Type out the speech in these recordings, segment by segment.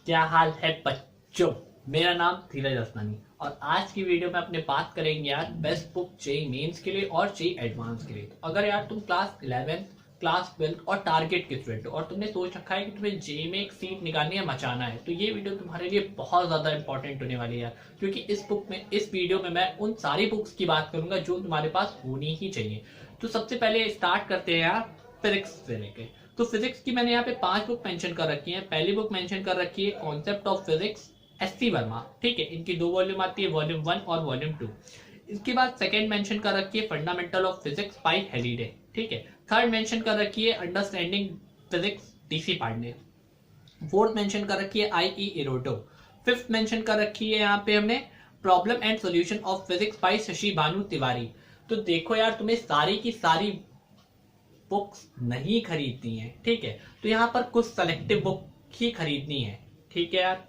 क्या हाल है बच्चों। मेरा नाम धीरज असनानी और आज की वीडियो में अपने बात करेंगे यार बेस्ट बुक जेई मेंस के लिए और जेई एडवांस के लिए। तो अगर यार तुम क्लास 11 क्लास 12 और टारगेट के स्टूडेंट हो और तुमने सोच रखा है कि तुम्हें जेई में एक सीट निकालनी है, मचाना है, तो ये वीडियो तुम्हारे लिए बहुत ज्यादा इंपॉर्टेंट होने वाली है यार। क्योंकि इस वीडियो में मैं उन सारी बुक्स की बात करूंगा जो तुम्हारे पास होनी ही चाहिए। तो सबसे पहले स्टार्ट करते हैं यार फिजिक्स से लेके। तो फिजिक्स की मैंने यहाँ पे 5 बुक मेंशन कर रखी है। पहली बुक मेंशन कर रखी है concept of physics, SC. Verma, ठीक है। इनकी 2 वॉल्यूम आती है, वॉल्यूम 1 और वॉल्यूम 2। इसके बाद सेकंड मेंशन कर रखी है fundamental of physics by Halliday, ठीक है। थर्ड मेंशन कर रखी है understanding physics, D C. Pandey. Fourth mention कर रखी है आई.ई. इरोटो। फिफ्थ मेंशन कर रखी है यहाँ पे हमने problem and solution of physics bye Shashi Bhanu Tiwari. तो देखो यार, तुम्हें सारी की सारी बुक्स नहीं खरीदनी है, ठीक है। तो यहाँ पर कुछ सेलेक्टिव बुक ही खरीदनी है, ठीक है यार।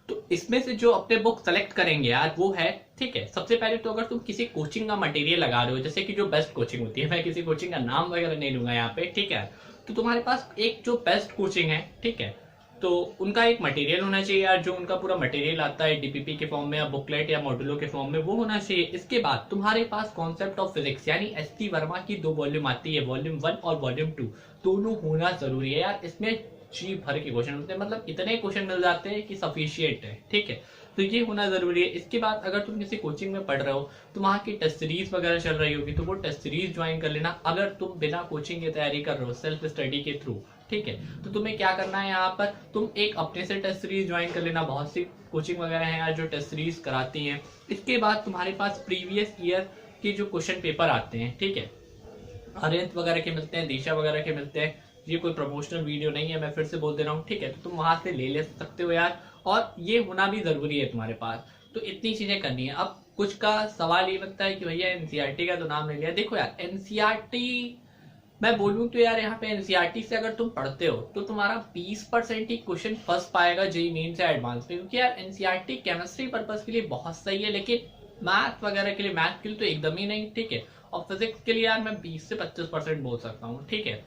तो इसमें से जो अपने बुक सेलेक्ट करेंगे यार वो है, ठीक है। सबसे पहले तो अगर तुम किसी कोचिंग का मटेरियल लगा रहे हो, जैसे कि जो बेस्ट कोचिंग होती है, मैं किसी कोचिंग का नाम वगैरह नहीं लूंगा यहाँ पे, ठीक है। तो तुम्हारे पास एक जो बेस्ट कोचिंग है, ठीक है, तो उनका एक मटेरियल होना चाहिए यार, जो उनका पूरा मटेरियल आता है डीपीपी के फॉर्म में या बुकलेट या मॉड्यूलो के फॉर्म में, वो होना चाहिए। इसके बाद तुम्हारे पास कॉन्सेप्ट ऑफ फिजिक्स यानी एस.टी. वर्मा की 2 वॉल्यूम आती है, वॉल्यूम 1 और वॉल्यूम 2। दोनों होना जरूरी है यार। इसमें जी भर के क्वेश्चन होते हैं, मतलब इतने क्वेश्चन मिल जाते हैं कि सफिशियंट है, ठीक है। तो ये होना जरूरी है। इसके बाद अगर तुम किसी कोचिंग में पढ़ रहे हो तो वहाँ की टेस्ट सीरीज वगैरह चल रही होगी, तो वो टेस्ट सीरीज ज्वाइन कर लेना। अगर तुम बिना कोचिंग की तैयारी कर रहे हो, सेल्फ स्टडी के थ्रू, ठीक है, तो तुम्हें क्या करना है, यहाँ पर तुम एक अपने से टेस्ट सीरीज ज्वाइन कर लेना। बहुत सी कोचिंग वगैरह है यार जो टेस्ट सीरीज कराती हैं। इसके बाद तुम्हारे पास प्रीवियस ईयर के जो क्वेश्चन पेपर आते हैं, ठीक है, अरिहंत वगैरह के मिलते हैं, दिशा वगैरह के मिलते हैं। ये कोई प्रमोशनल वीडियो नहीं है, मैं फिर से बोल दे रहा हूँ, ठीक है। तो तुम वहां से ले सकते हो यार, और ये होना भी जरूरी है तुम्हारे पास। तो इतनी चीजें करनी है। अब कुछ का सवाल ये बनता है कि भैया एनसीईआरटी का तो नाम ले लिया। देखो यार, एनसीईआरटी मैं बोलूँ तो यार, यहाँ पे एनसीईआरटी से अगर तुम पढ़ते हो तो तुम्हारा 20% ही क्वेश्चन फंस पाएगा जेईई मेंस या एडवांस में। क्योंकि यार एनसीईआरटी केमिस्ट्री पर्पस के लिए बहुत सही है, लेकिन मैथ वगैरह के लिए, मैथ के लिए तो एकदम ही नहीं, ठीक है। और फिजिक्स के लिए यार मैं 20 से 25% बोल सकता हूँ, ठीक है।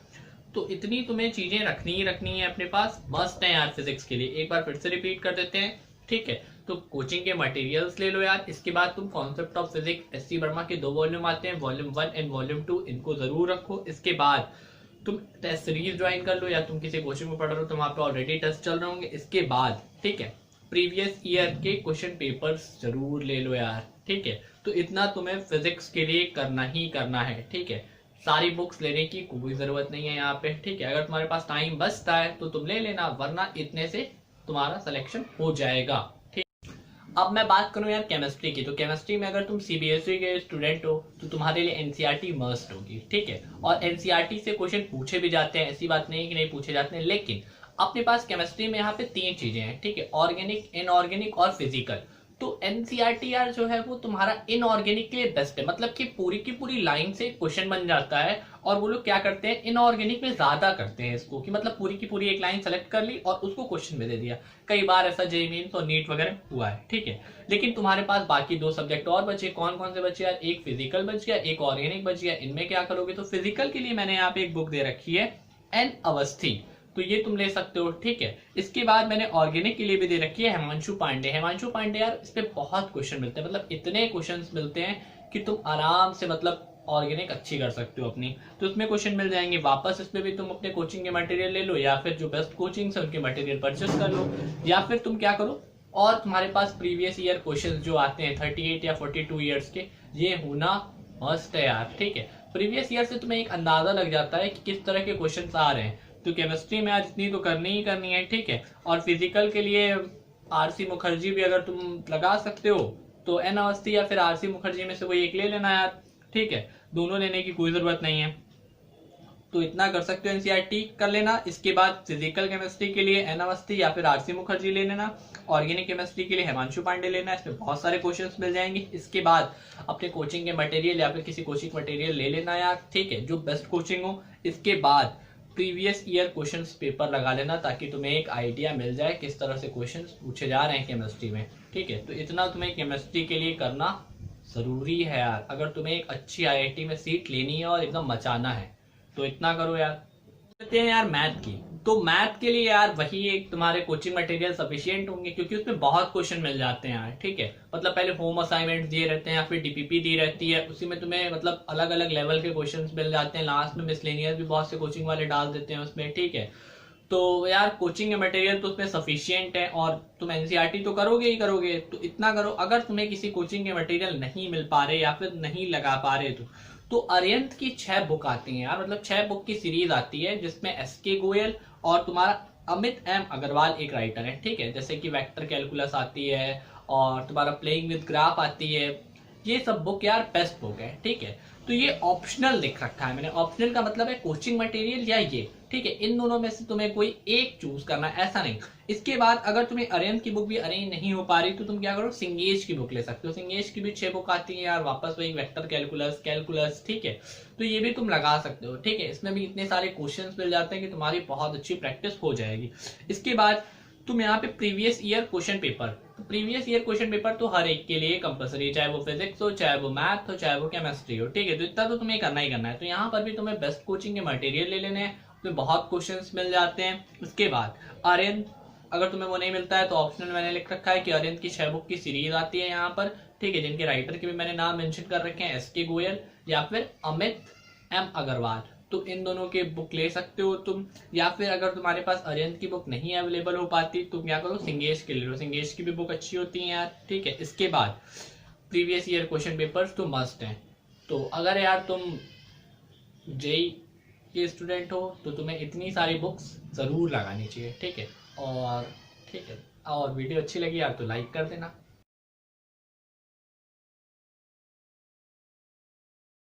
तो इतनी तुम्हें चीजें रखनी ही रखनी है अपने पास, मस्ट है यार फिजिक्स के लिए। एक बार फिर से रिपीट कर देते हैं, ठीक है। तो कोचिंग के मटेरियल्स ले लो यार। इसके बाद तुम concept of physics, SC. Verma के 2 वॉल्यूम आते हैं, वॉल्यूम 1 एंड वॉल्यूम 2, इनको जरूर रखो। इसके बाद तुम टेस्ट सीरीज ज्वाइन कर लो, या तुम किसी कोचिंग में पढ़ रहे हो तो वहां पे ऑलरेडी टेस्ट चल रहे होंगे। इसके बाद, ठीक है, प्रीवियस ईयर के क्वेश्चन पेपर्स जरूर ले लो यार, ठीक है। तो इतना तुम्हें फिजिक्स के लिए करना ही करना है, ठीक है। सारी बुक्स लेने की कोई जरूरत नहीं है यहाँ पे, ठीक है। अगर तुम्हारे पास टाइम बचता है तो तुम ले लेना, वरना इतने से तुम्हारा सिलेक्शन हो जाएगा, ठीक। अब मैं बात करूं यार केमिस्ट्री की। तो केमिस्ट्री में अगर तुम सीबीएसई के स्टूडेंट हो तो तुम्हारे लिए एनसीईआरटी मस्ट होगी, ठीक है। और एनसीईआरटी से क्वेश्चन पूछे भी जाते हैं, ऐसी बात नहीं है कि नहीं पूछे जाते हैं। लेकिन अपने पास केमिस्ट्री में यहाँ पे 3 चीजें हैं, ठीक है, ऑर्गेनिक, इनऑर्गेनिक और फिजिकल। तो एनसीईआरटी यार जो है वो तुम्हारा इनऑर्गेनिक के लिए बेस्ट है, मतलब कि पूरी की पूरी लाइन से क्वेश्चन बन जाता है। और वो लोग क्या करते हैं, इनऑर्गेनिक में ज्यादा करते हैं इसको, कि मतलब पूरी की पूरी एक लाइन सेलेक्ट कर ली और उसको क्वेश्चन में दे दिया। कई बार ऐसा जेईई मेंस और नीट वगैरह हुआ है, ठीक है। लेकिन तुम्हारे पास बाकी 2 सब्जेक्ट और बचे। कौन कौन से बचे यार, एक फिजिकल बच गया, एक ऑर्गेनिक बच गया। इनमें क्या करोगे, तो फिजिकल के लिए मैंने यहाँ पे एक बुक दे रखी है, एन अवस्थी, तो ये तुम ले सकते हो, ठीक है। इसके बाद मैंने ऑर्गेनिक के लिए भी दे रखी है हिमांशु पांडे। हिमांशु पांडे यार इस पे बहुत क्वेश्चन मिलते हैं, मतलब इतने क्वेश्चन मिलते हैं कि तुम आराम से मतलब ऑर्गेनिक अच्छी कर सकते हो अपनी। तो इसमें क्वेश्चन मिल जाएंगे। वापस इस पे भी तुम अपने कोचिंग के मटेरियल ले लो, या फिर जो बेस्ट कोचिंग है उनके मटेरियल परचेस कर लो, या फिर तुम क्या करो, और तुम्हारे पास प्रीवियस ईयर क्वेश्चन जो आते हैं 38 या 42 ईयर्स के, ये होना मस्ट है यार, ठीक है। प्रीवियस ईयर से तुम्हें एक अंदाजा लग जाता है कि किस तरह के क्वेश्चन आ रहे हैं। तो केमिस्ट्री में आज इतनी तो करनी ही करनी है, ठीक है। और फिजिकल के लिए आरसी मुखर्जी भी अगर तुम लगा सकते हो तो एन अवस्थी या फिर आरसी मुखर्जी में से कोई एक ले लेना यार, ठीक है। दोनों लेने की कोई जरूरत नहीं है। तो इतना कर सकते हो, एनसीईआरटी कर लेना। इसके बाद फिजिकल केमिस्ट्री के लिए एन अवस्थी या फिर आरसी मुखर्जी ले लेना। ऑर्गेनिक केमिस्ट्री के लिए हिमांशु पांडे लेना, इसमें बहुत सारे क्वेश्चंस मिल जाएंगे। इसके बाद अपने कोचिंग के मटेरियल या फिर किसी कोचिंग मटेरियल ले लेना यार, ठीक है, जो बेस्ट कोचिंग हो। इसके बाद प्रीवियस ईयर क्वेश्चंस पेपर लगा लेना, ताकि तुम्हें एक आइडिया मिल जाए किस तरह से क्वेश्चंस पूछे जा रहे हैं केमिस्ट्री में, ठीक है। तो इतना तुम्हें केमिस्ट्री के लिए करना जरूरी है यार, अगर तुम्हें एक अच्छी आईआईटी में सीट लेनी है और एकदम मचाना है, तो इतना करो यार। कहते हैं यार मैथ की। तो मैथ के लिए यार वही एक तुम्हारे कोचिंग मटेरियल सफिशिएंट होंगे, क्योंकि उसमें बहुत क्वेश्चन मिल जाते हैं यार, ठीक है। मतलब पहले होम असाइनमेंट दिए रहते हैं या फिर डीपीपी दी रहती है, उसी में तुम्हें मतलब अलग अलग लेवल के क्वेश्चंस मिल जाते हैं। लास्ट में मिसलेनियस भी बहुत से कोचिंग वाले डाल देते हैं उसमें, ठीक है। तो यार कोचिंग के मटेरियल तो उसमें सफिशिएंट है, और तुम एनसीईआरटी तो करोगे ही करोगे, तो इतना करो। अगर तुम्हें किसी कोचिंग के मटेरियल नहीं मिल पा रहे या फिर नहीं लगा पा रहे तो अरिहंत की 6 बुक आती हैं यार, मतलब 6 बुक की सीरीज आती है, जिसमें एसके गोयल और तुम्हारा अमित एम अग्रवाल एक राइटर है, ठीक है। जैसे कि वेक्टर कैलकुलस आती है और तुम्हारा प्लेइंग विद ग्राफ आती है। ये सब बुक यार बेस्ट बुक है, ठीक है। तो ये ऑप्शनल लिख रखा है मैंने, ऑप्शनल का मतलब है कोचिंग मटेरियल या ये, ठीक है। इन दोनों में से तुम्हें कोई एक चूज करना है, ऐसा नहीं। इसके बाद अगर तुम्हें अरिहंत की बुक भी अरेंज नहीं हो पा रही तो तुम क्या करो, सिंगेज की बुक ले सकते हो। सिंगेज की भी 6 बुक आती है यार, वापस वही वेक्टर कैलकुलस, ठीक है। तो ये भी तुम लगा सकते हो, ठीक है। इसमें भी इतने सारे क्वेश्चंस मिल जाते हैं कि तुम्हारी बहुत अच्छी प्रैक्टिस हो जाएगी। इसके बाद तुम यहाँ पे प्रीवियस ईयर क्वेश्चन पेपर, तो प्रीवियस ईयर क्वेश्चन पेपर तो हर एक के लिए कंपलसरी, चाहे वो फिजिक्स हो, चाहे वो मैथ हो, चाहे वो केमिस्ट्री हो, ठीक है। तो इतना तो तुम्हें करना ही करना है। तो यहाँ पर भी तुम्हें बेस्ट कोचिंग के मटेरियल ले लेने हैं, उसमें बहुत क्वेश्चंस मिल जाते हैं। उसके बाद अरिहंत, अगर तुम्हें वो नहीं मिलता है तो ऑप्शनल मैंने लिख रखा है कि अरिहंत की 6 बुक की सीरीज आती है यहाँ पर, ठीक है, जिनके राइटर के भी मैंने नाम मेंशन कर रखे हैं, एसके गोयल या फिर अमित एम अग्रवाल। तो इन दोनों के बुक ले सकते हो तुम, या फिर अगर तुम्हारे पास अरिहंत की बुक नहीं अवेलेबल हो पाती तुम क्या करो, सिंगेश के ले लो। सिंगेश की भी बुक अच्छी होती है यार, ठीक है। इसके बाद प्रीवियस ईयर क्वेश्चन पेपर्स तो मस्ट हैं। तो अगर यार तुम जेई के स्टूडेंट हो तो तुम्हें इतनी सारी बुक्स जरूर लगानी चाहिए, ठीक है। और ठीक है, और वीडियो अच्छी लगी यार तो लाइक कर देना।